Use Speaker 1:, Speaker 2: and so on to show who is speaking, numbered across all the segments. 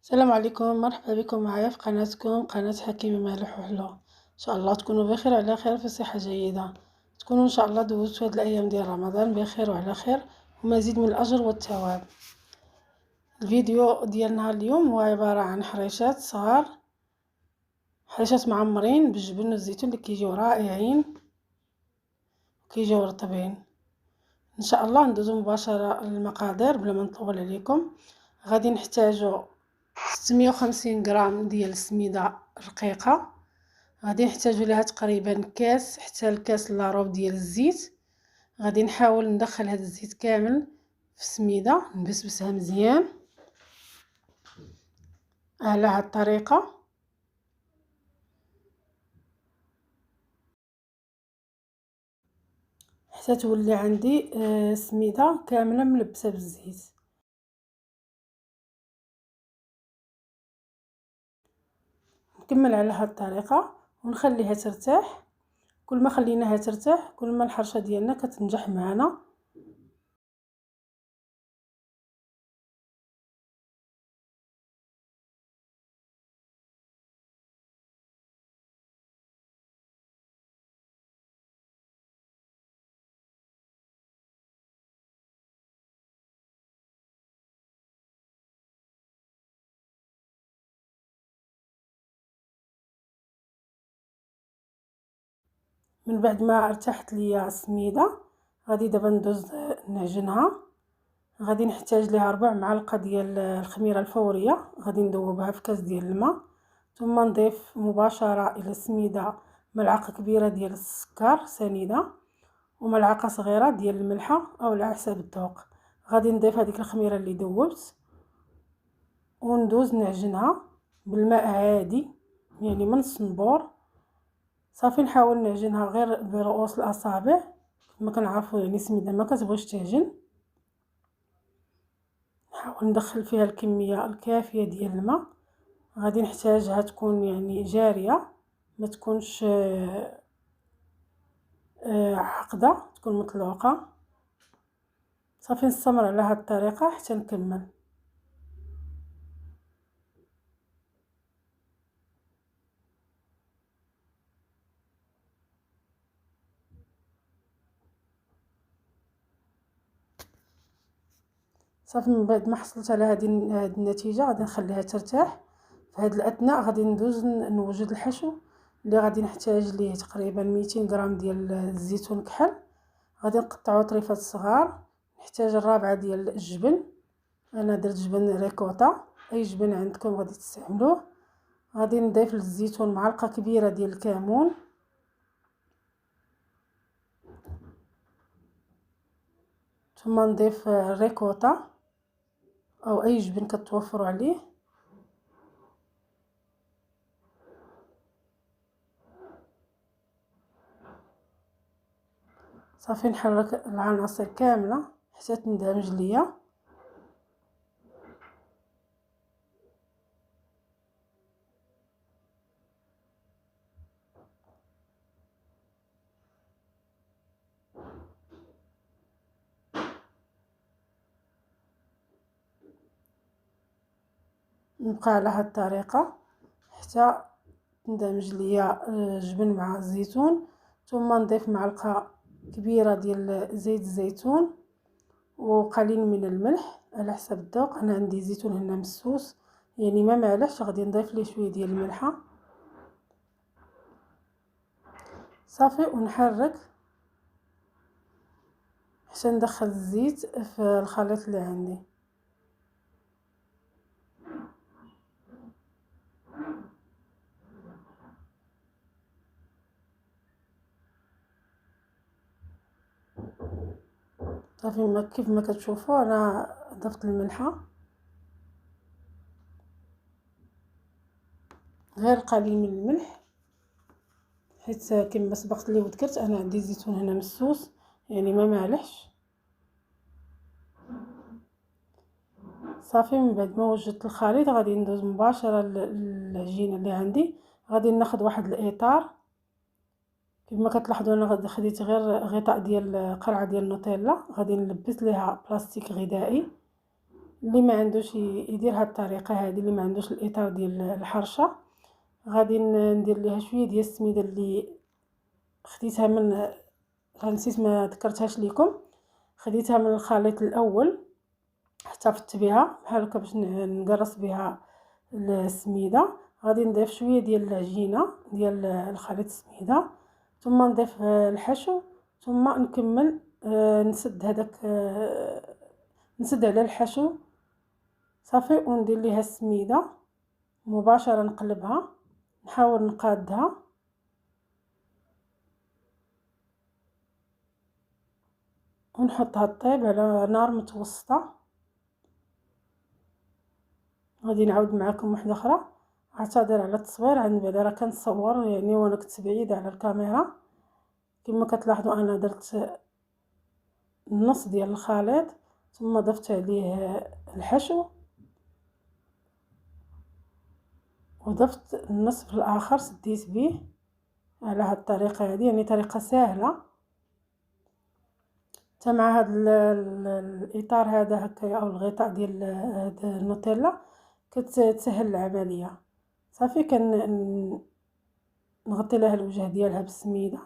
Speaker 1: السلام عليكم، مرحبا بكم معايا في قناتكم قناة حكيمة مالح وحلو. ان شاء الله تكونوا بخير وعلى خير في صحة جيدة. تكونوا ان شاء الله دوزتوا هاد الايام ديال رمضان بخير وعلى خير ومزيد من الاجر والثواب. الفيديو ديال نهار اليوم هو عبارة عن حريشات صغار، حريشات معمرين بالجبن والزيتون اللي كيجيو رائعين وكيجيو رطبين. ان شاء الله ندوزو مباشرة للمقادير بلا ما نطول عليكم. غادي نحتاجو 650 غرام ديال السميده رقيقه، غادي نحتاجو ليها تقريبا كاس حتى الكاس لاروب ديال الزيت. غادي نحاول ندخل هذا الزيت كامل في السميده، نبسبسها مزيان على هاد الطريقه حتى تولي عندي سميده كامله ملبسه بالزيت. نكمل على هاد الطريقه ونخليها ترتاح. كل ما خليناها ترتاح كل ما الحرشه ديالنا كتنجح معنا. من بعد ما ارتاحت ليا السميده غادي دابا ندوز نعجنها. غادي نحتاج ليها 4 معالق ديال الخميره الفوريه، غادي ندوبها في كاس ديال الماء، ثم نضيف مباشره الى السميده ملعقه كبيره ديال السكر سنيده وملعقه صغيره ديال الملحه او على حسب الذوق. غادي نضيف هذيك الخميره اللي دوبت وندوز نعجنها بالماء عادي، يعني من الصنبور. صافي نحاول نعجنها غير برؤوس الاصابع كما كنعرفوا، يعني السميده ما كتبغيش تعجن. نحاول ندخل فيها الكميه الكافيه ديال الماء. غادي نحتاجها تكون يعني جاريه، ما تكونش عقده، تكون مطلوقه. صافي نستمر على هذه الطريقه حتى نكمل. صافي من بعد ما حصلت على هذه النتيجه غادي نخليها ترتاح. في هذا الاثناء غادي ندوز نوجد الحشو اللي غادي نحتاج ليه تقريبا 200 غرام ديال الزيتون كحل. غادي نقطعو طريفات صغار. نحتاج الرابعه ديال الجبن، انا درت جبن ريكوتا، اي جبن عندكم غادي تستعملوه. غادي نضيف للزيتون معلقه كبيره ديال الكمون، ثم نضيف الريكوتا او اي جبن كتوفروا عليه. صافي نحرك العناصر كامله حتى تندمج ليا. نبقى على هاد الطريقه حتى تندمج ليا الجبن مع الزيتون، ثم نضيف معلقه كبيره ديال زيت الزيتون وقليل من الملح على حسب الذوق. انا عندي زيتون هنا مسوس يعني ما مالحش، غادي نضيف ليه شويه ديال الملحه. صافي ونحرك حتى ندخل الزيت في الخليط اللي عندي. صافي كيف ما كتشوفوا انا ضفت الملحه غير قليل من الملح، حيت كما سبقت لي وذكرت انا عندي زيتون هنا مسوس يعني ما مالحش. صافي من بعد ما وجدت الخليط غادي ندوز مباشره للعجينه اللي عندي. غادي ناخذ واحد الاطار، كما كتلاحظوا انا غادي خديت غير غطاء ديال قرعه ديال نوتيلا، غادي نلبس ليها بلاستيك غذائي اللي ما عندوش يدير هاد الطريقه هذه، اللي ما عندوش الاطار ديال الحرشه، غادي ندير ليها شويه ديال السميده اللي خديتها من، نسيت ما ذكرتهاش لكم، خديتها من الخليط الاول احتفظت بها بحال هكا باش نقرص بها السميده. غادي نضيف شويه ديال العجينه ديال الخليط السميده، ثم نضيف الحشو، ثم نكمل نسد هذاك، نسد على الحشو صافي، وندير ليها السميده مباشره، نقلبها، نحاول نقادها ونحطها طيب على نار متوسطه. غادي نعاود معكم واحده اخرى، اعتذر على التصوير، عند بعدا راه كنصور يعني وانا كنت بعيده على الكاميرا. كما كتلاحظوا انا درت النص ديال الخليط، ثم ضفت عليه الحشو، وضفت النصف الاخر سديت به على هاد الطريقه هذه، يعني طريقه سهله. حتى مع هاد الاطار هذا هكايا او الغطاء ديال هاد النوتيلا كتسهل العمليه. صافي نغطي لها الوجه ديالها بالسميده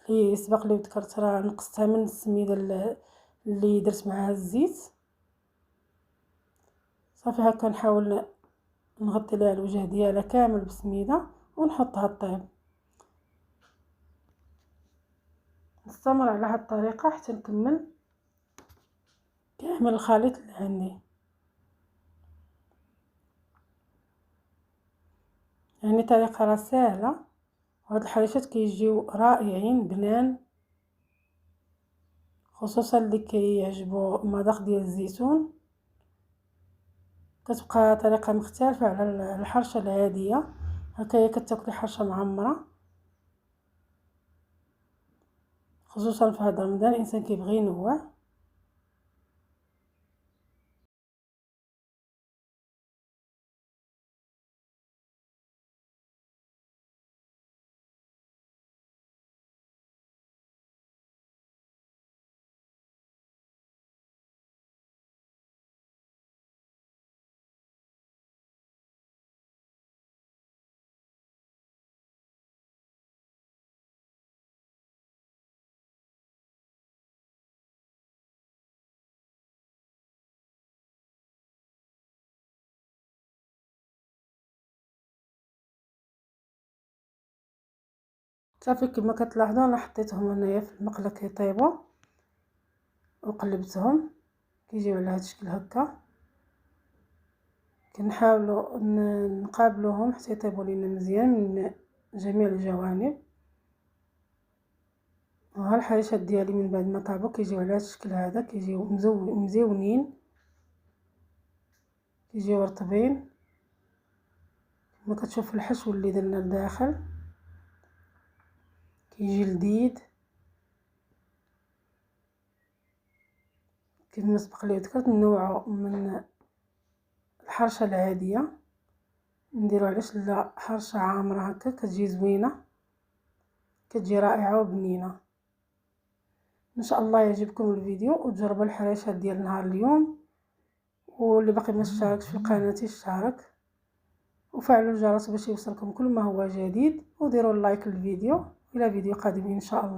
Speaker 1: اللي سبق لي ذكرت، راه نقصتها من السميده اللي درت معها الزيت. صافي هكا نحاول نغطي لها الوجه ديالها كامل بالسميده ونحطها طيب. نستمر على هاد الطريقه حتى نكمل كامل الخليط اللي عندي. يعني طريقه راه سهله، وهاد الحريشات كيجيو رائعين بنان، خصوصا اللي كيعجبو المذاق ديال الزيتون. كتبقى طريقه مختلفه على الحرشه العاديه، هكايا كتاكلي حرشه معمره، خصوصا في هذا رمضان الانسان كيبغي ينوع. صافي كما كتلاحظوا انا حطيتهم هنايا في المقله كيطيبوا وقلبتهم، كيجيو على هذا الشكل هكا. كنحاولوا نقابلوهم حتى يطيبوا لينا مزيان من جميع الجوانب. وها الحريشات ديالي من بعد ما طابوا كيجيو على هذا الشكل هذا، كيجيو مزيونين، كيجيو رطبين. كما كتشوفوا الحشو اللي درنا لداخل كيجي لذيذ. كما سبق لي ذكرت نوعوا من الحرشه العاديه، نديرو علاش لا حرشه عامره هكا كتجي زوينه، كتجي رائعه وبنينه. ان شاء الله يعجبكم الفيديو وتجربوا الحريشات ديال نهار اليوم. واللي باقي ما اشتركش في القناه يشترك وفعلوا الجرس باش يوصلكم كل ما هو جديد، وديروا لايك للفيديو. الى فيديو قادم ان شاء الله.